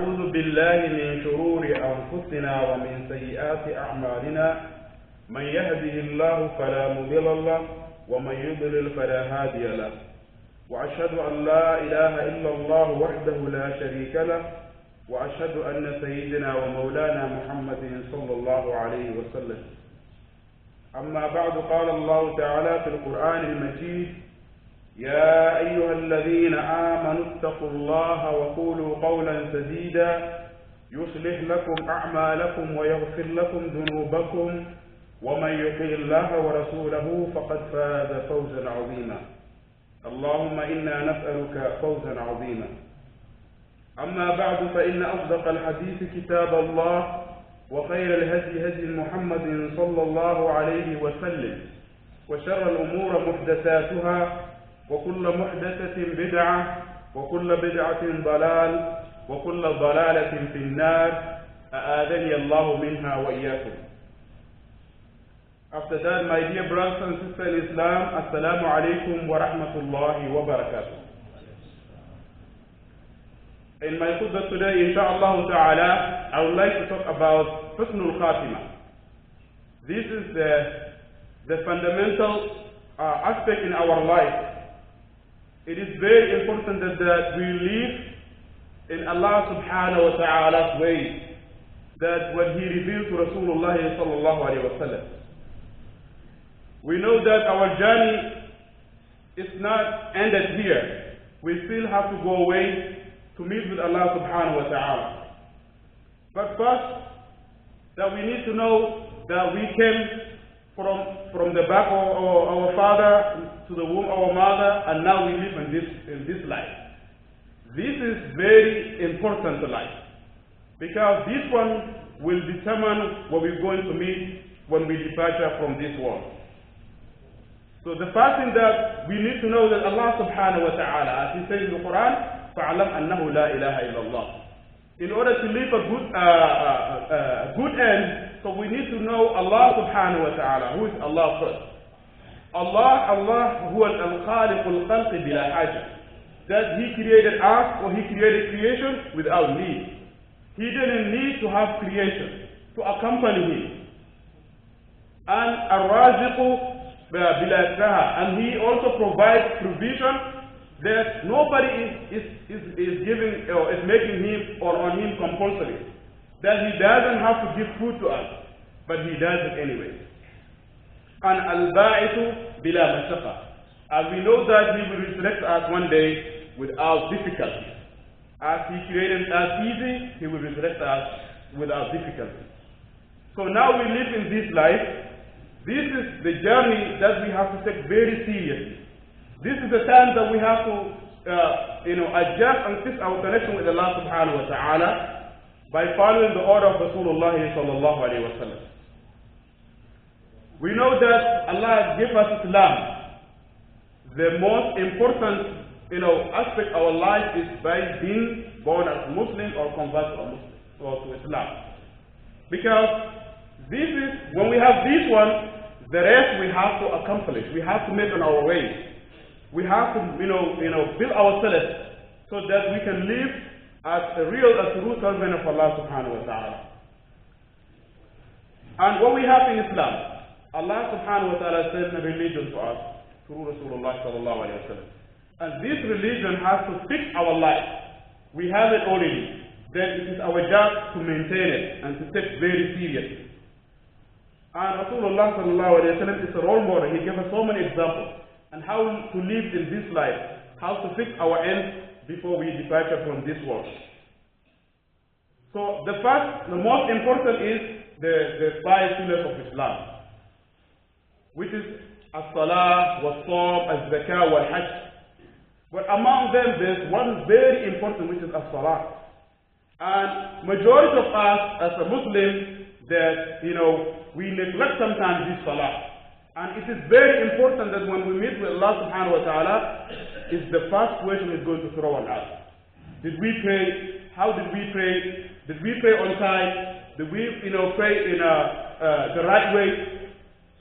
أعوذ بالله من شرور أنفسنا ومن سيئات أعمالنا من يهده الله فلا مضل له ومن يضلل فلا هادي له وأشهد أن لا إله إلا الله وحده لا شريك له وأشهد أن سيدنا ومولانا محمد صلى الله عليه وسلم. أما بعد، قال الله تعالى في القرآن المجيد: يا أيها الذين آمنوا اتقوا الله وقولوا قولا سديدا يصلح لكم أعمالكم ويغفر لكم ذنوبكم ومن يطع الله ورسوله فقد فاز فوزا عظيما. اللهم إنا نسألك فوزا عظيما. أما بعد، فإن أصدق الحديث كتاب الله وخير الهدي هدي محمد صلى الله عليه وسلم وشر الأمور محدثاتها وكل محدثة بدعة وكل بدعة ضلال وكل ضلالة في النار، أعاذني الله منها وإياكم. After that, my dear brothers and sisters in Islam, Assalamu alaikum wa rahmatullahi wa barakatuh. In my khutbah today, inshaAllah ta'ala, I would like to talk about Husnul Khatimah. This is the fundamental aspect in our life. It is very important that we live in Allah subhanahu wa ta'ala's way, that what He revealed to Rasulullah sallallahu alayhi wa sallam. We know that our journey is not ended here. We still have to go away to meet with Allah subhanahu wa ta'ala. But first, that we need to know that we came from the back of our father to the womb of our mother, and now we live in this life. This is very important to life, because this one will determine what we're going to meet when we departure from this world. So the first thing that we need to know that Allah subhanahu wa ta'ala, as He says in the Quran, فَعْلَمْ أَنَّهُ لَا إِلَهَ إِلَّا اللَّهِ. In order to live a good end, so we need to know Allah subhanahu wa ta'ala. Who is Allah first? Allah huwa al-khaliqul khalqi bila haja. That He created us, or He created creation without need. He didn't need to have creation to accompany Him. And ar-raziqu bila saha. And He also provides provision that nobody is giving or is making Him or on Him compulsory. That He doesn't have to give food to us, but He does it anyway. And al-ba'itu bila mashaqqa. As we know that He will resurrect us one day without difficulty. As He created us easy, He will resurrect us without difficulty. So now we live in this life. This is the journey that we have to take very seriously. This is the time that we have to adjust and fix our connection with Allah subhanahu wa ta'ala by following the order of Rasulullah sallallahu alayhi wa sallam. We know that Allah gave us Islam. The most important aspect of our life is by being born as Muslim or convert to Islam. Because this is, when we have this one, the rest we have to accomplish. We have to make on our way. We have to build ourselves so that we can live as a true servant of Allah subhanahu wa ta'ala. And what we have in Islam, Allah subhanahu wa ta'ala sent a religion to us through Rasulullah sallallahu alayhi wa sallam. And this religion has to fix our life. We have it already. Then it is our job to maintain it and to take it very seriously. And Rasulullah sallallahu alayhi wa sallam is a role model. He gave us so many examples on how to live in this life, how to fix our ends before we depart from this world. So the most important is the 5 pillars of Islam, which is as-salah, was-sawm, az-zakah, wal-hajj. But among them, there's one very important, which is as-salah. And majority of us as a Muslim, that we neglect sometimes this salah. And it is very important that when we meet with Allah subhanahu wa ta'ala, it's the first question is going to throw on us. Did we pray? How did we pray? Did we pray on time? Did we pray in the right way?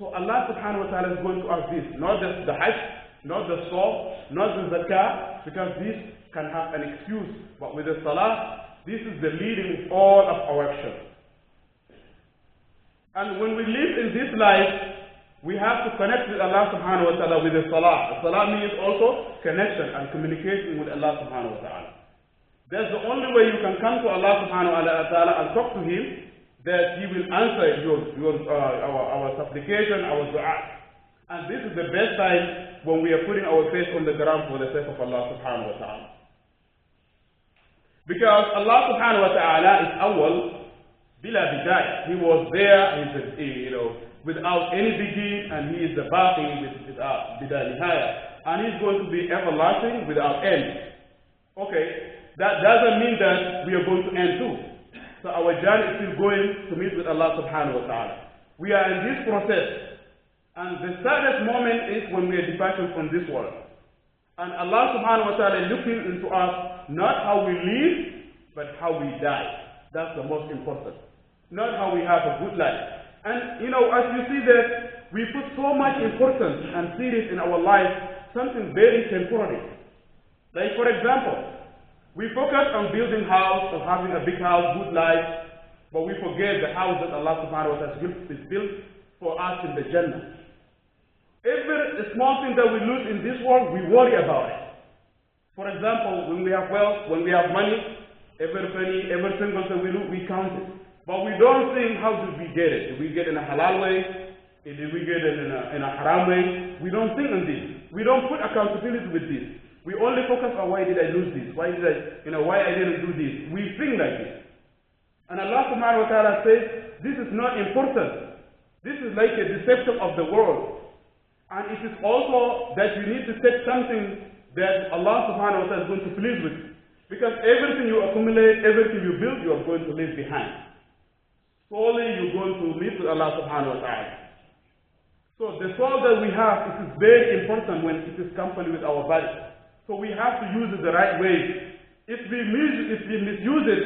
So Allah subhanahu wa ta'ala is going to ask this. Not the hajj, not the saw, not the zakah, because this can have an excuse. But with the salah, This is the leading of all of our actions. And when we live in this life, we have to connect with Allah subhanahu wa ta'ala with the salah. Salah means also connection and communication with Allah subhanahu wa ta'ala. That's the only way you can come to Allah subhanahu wa ta'ala and talk to Him, that He will answer our supplication, our dua. And this is the best time when we are putting our face on the ground for the sake of Allah subhanahu wa ta'ala. Because Allah subhanahu wa ta'ala is awwal bila bidayah. He was there, without any beginning, and He is the baqi without nihaya. And He's going to be everlasting without end. Okay, that doesn't mean that we are going to end too. So our journey is still going to meet with Allah subhanahu wa ta'ala. We are in this process. And the saddest moment is when we are departing from this world. And Allah subhanahu wa ta'ala is looking into us, not how we live, but how we die. That's the most important. Not how we have a good life. And as you see that we put so much importance and serious in our life, something very temporary. Like for example, we focus on building house, or having a big house, good life, but we forget the house that Allah subhanahu wa ta'ala is built for us in the Jannah. Every small thing that we lose in this world, we worry about it. For example, when we have wealth, when we have money, every penny, every single thing we do, we count it. But we don't think, how did we get it? Did we get it in a halal way? Did we get it in a haram way? We don't think on this. We don't put accountability with this. We only focus on, why did I lose this? Why I didn't do this? We think like this. And Allah subhanahu wa ta'ala says, this is not important. This is like a deception of the world. And it is also that you need to take something that Allah subhanahu wa ta'ala is going to please with. Because everything you accumulate, everything you build, you are going to leave behind. Slowly you're going to meet with Allah subhanahu wa ta'ala. So the soul that we have, it is very important when it is accompanied with our body. So we have to use it the right way. If we misuse it,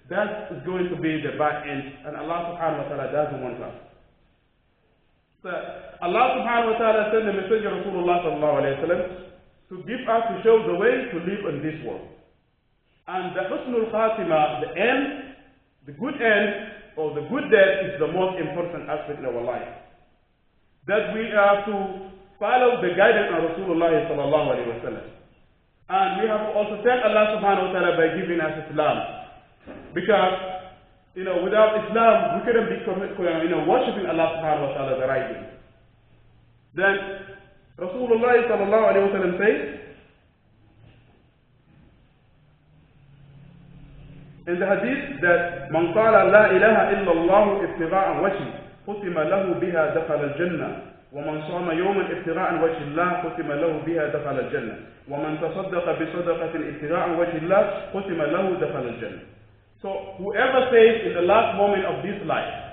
that is going to be the bad end. And Allah subhanahu wa ta'ala doesn't want us. So Allah subhanahu wa ta'ala sent the messenger Rasulullah sallallahu alayhi wa sallam to give us, to show the way to live in this world. And the husnul khatima, the end, the good end, or the good death is the most important aspect in our life. That we are to follow the guidance of Rasulullah sallallahu alayhi wa sallam. And we have also thanked Allah subhanahu wa ta'ala by giving us Islam. Because without Islam, we couldn't be worshipping Allah subhanahu wa ta'ala the right way. Then Rasulullah sallallahu alayhi wa sallam says, in the hadith, that man qala la ilaha illa Allah ibtigha'a wajhi khutima lahu biha dakhala al-jannah, wa man sama yawman ibtigha'a wajhi Allah khutima lahu biha dakhala al-jannah, wa man tasaddaqa bi sadaqatin ibtigha'a wajhi Allah khutima lahu dakhala al-jannah. So whoever says in the last moment of this life,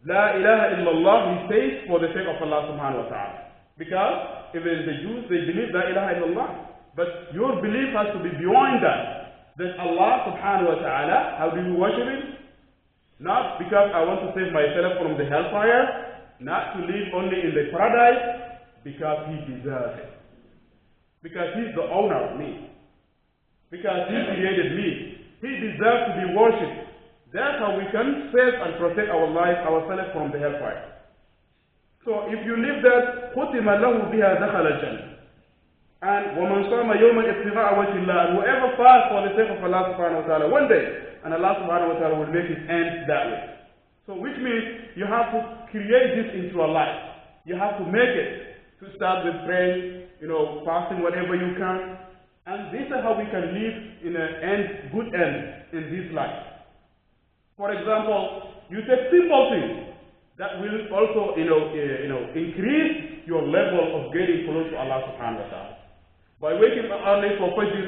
La ilaha illallah, he says for the sake of Allah subhanahu wa ta'ala. Because even the Jews, they believe La ilaha illallah. But your belief has to be beyond that. That Allah subhanahu wa ta'ala, how do you worship Him? Not because I want to save myself from the hellfire, not to live only in the paradise, because He deserves it. Because He's the owner of me. Because He created me. He deserves to be worshipped. That's how we can save and protect our life, ourselves from the hellfire. So if you live that, خُتِمَ لَهُ بِهَا دَخَلَ الْجَنَّةِ. And وَمَنْ صَامَ يَوْمًا ابْتِغَاءَ وَجْهِ اللَّهِ. And whoever fasts for the sake of Allah subhanahu wa ta'ala one day, and Allah subhanahu wa ta'ala will make his end that way. So which means you have to create this into your life. You have to make it. To start with praying, fasting whatever you can. And this is how we can live in a good end in this life. For example, you take simple things that will also, increase your level of getting close to Allah subhanahu wa ta'ala. By waking up early for Fajr,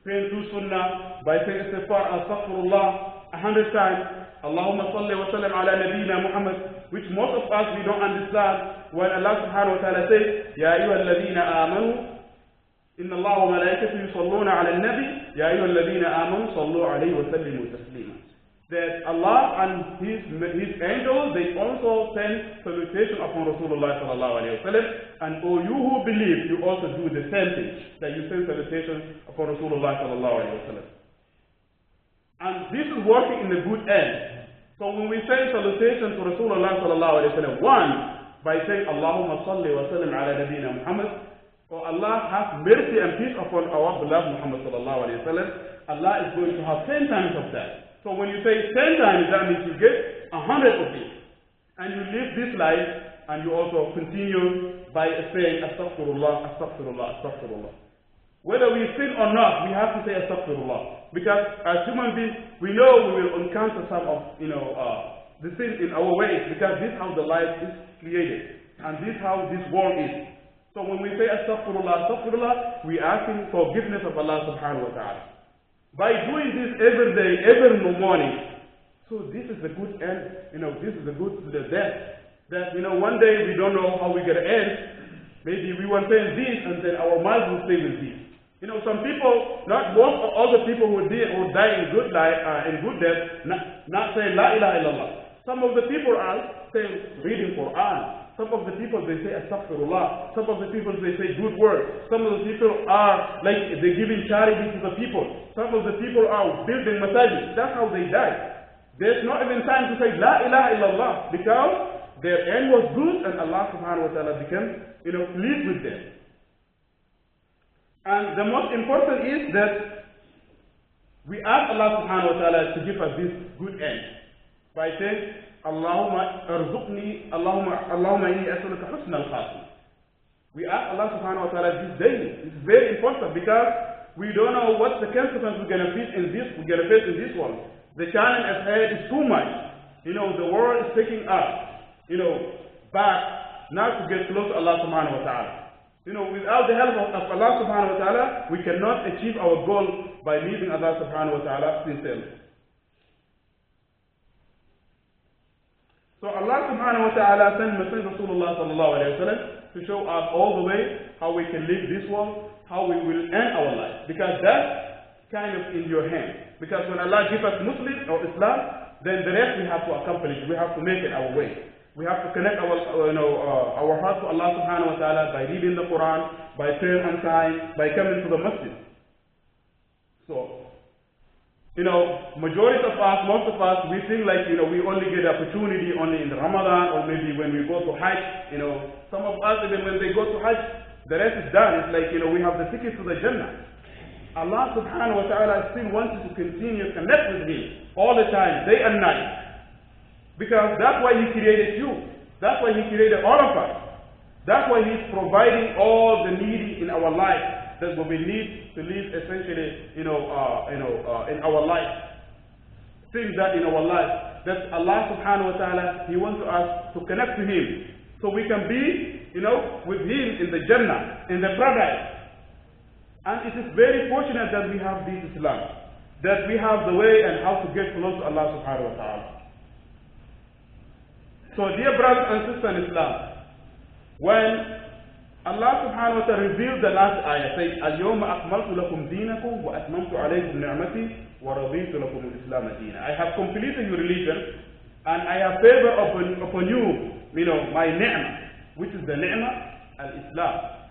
praying through Sunnah, by saying Istighfar, Astaghfirullah 100 times, Allahumma salli wa sallam ala nabiyyina Muhammad, which most of us we don't understand when Allah subhanahu wa ta'ala says, Ya ayyuha alladhina amanu, inna Allah wa malaikatahu yusalluna ala al-nabi, Ya ayyuha alladhina amanu, sallu alayhi wa sallimu taslima. That Allah and His angels, they also send salutation upon Rasulullah sallallahu alayhi wa sallam. And you who believe, you also do the same thing, that you send salutation upon Rasulullah sallallahu alayhi wa sallam. And this is working in the good end. So when we say salutation to Rasulullah sallallahu alayhi wa sallam, one, by saying Allahumma salli wa sallim ala nabiyyina Muhammad, for Allah have mercy and peace upon our beloved Muhammad sallallahu alayhi wa sallam, Allah is going to have 10 times of that. So when you say 10 times, that means you get 100 of it. And you live this life, and you also continue by saying astaghfirullah, astaghfirullah, astaghfirullah. Whether we sin or not, we have to say astaghfirullah. Because as human beings, we know we will encounter some of the sins in our ways, because this is how the life is created. And this is how this world is. So when we say astaghfirullah, astaghfirullah, we are asking forgiveness of Allah subhanahu wa ta'ala. By doing this every day, every morning, so this is the good end, this is the good, the death. That, one day we don't know how we're going to end. Maybe we were saying this, and then our minds will stay with this. Some people, not most of all the people who die in good life, in good death, not saying La ilaha illallah. Some of the people are saying, reading Quran. Some of the people, they say astaghfirullah. Some of the people, they say good words. Some of the people are like, they're giving charity to the people. Some of the people are building masajid. That's how they die. There's not even time to say La ilaha illallah, because their end was good, and Allah subhanahu wa ta'ala became, pleased with them. And the most important is that we ask Allah subhanahu wa ta'ala to give us this good end by saying, Allahumma arzuqni, Allahumma inni as'aluka husna al-khatim. We ask Allah subhanahu wa ta'ala this daily. It's very important, because we don't know what the consequences we're going to face in this world. The challenge ahead is too much. The world is taking us, back, not to get close to Allah subhanahu wa ta'ala. Without the help of Allah subhanahu wa ta'ala, we cannot achieve our goal by leaving Allah subhanahu wa ta'ala sincerely. So Allah subhanahu wa ta'ala sent Messenger Rasulullah sallallahu alayhi wa sallam to show us all the way how we can live this world, how we will end our life. Because that's kind of in your hand. Because when Allah gives us Muslim or Islam, then the rest we have to accomplish. We have to make it our way. We have to connect our heart to Allah subhanahu wa ta'ala by reading the Quran, by praying on time, by coming to the masjid. So, majority of us, most of us, we think like, we only get the opportunity only in the Ramadan, or maybe when we go to Hajj. Some of us, even when they go to Hajj, the rest is done. It's like, we have the ticket to the Jannah. Allah subhanahu wa ta'ala still wants you to continue to connect with Him all the time, day and night. Because that's why He created you. That's why He created all of us. That's why He's providing all the needy in our life that we need to live essentially, in our life. Things that in our life, that Allah subhanahu wa ta'ala, He wants us to connect to Him. So we can be, with Him in the Jannah, in the paradise. And it is very fortunate that we have this Islam. That we have the way and how to get close to Allah subhanahu wa ta'ala. So dear brothers and sisters in Islam, when Allah subhanahu wa ta'ala revealed the last ayah, saying, اليوم أكملت لكم دينكم وأتممت عليكم نعمتي ورضيت لكم الإسلام دينا. I have completed your religion, and I have favored upon you, my ni'mah, which is the ni'mah al-Islam.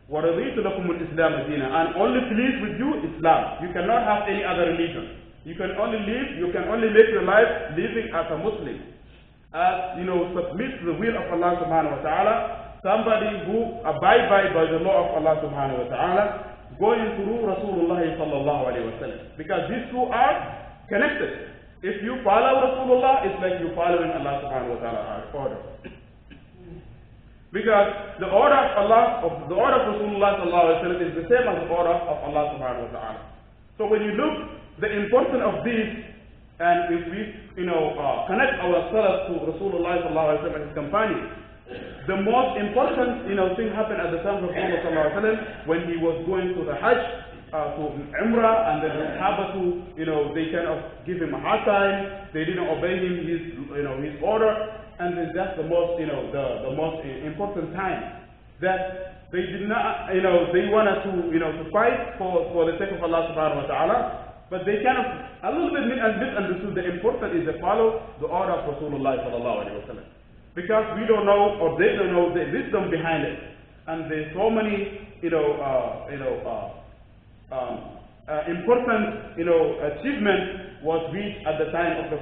وَرَضِيتُ لَكُمُ الْإِسْلَامَ دِينًا. And only pleased with you, Islam. You cannot have any other religion. You can only make your life living as a Muslim. As, submit to the will of Allah subhanahu wa ta'ala. Somebody who abide by the law of Allah subhanahu wa ta'ala, going through Rasulullah sallallahu alayhi wa sallam. Because these two are connected. If you follow Rasulullah, it's like you're following Allah subhanahu wa ta'ala's order. Because the order of Rasulullah sallallahu alayhi wa sallam is the same as the order of Allah subhanahu wa ta'ala. So when you look the importance of this, and if we connect ourselves to Rasulullah sallallahu alayhi wa sallam and his companions, the most important thing happened at the time of Rasulullah sallallahu alayhi wa sallam when he was going to the Hajj, to Umrah, and then the Sahaba they kind of give him a hard time. They didn't obey him his order, and then that's the most the most important time that they did not they wanted to fight for the sake of Allah subhanahu wa ta'ala, but they kind of a little bit misunderstood the importance is to follow the order of Rasulullah sallallahu alaihi wasallam, because we don't know, or they don't know the wisdom behind it, and there's so many important, achievement was reached at the time of the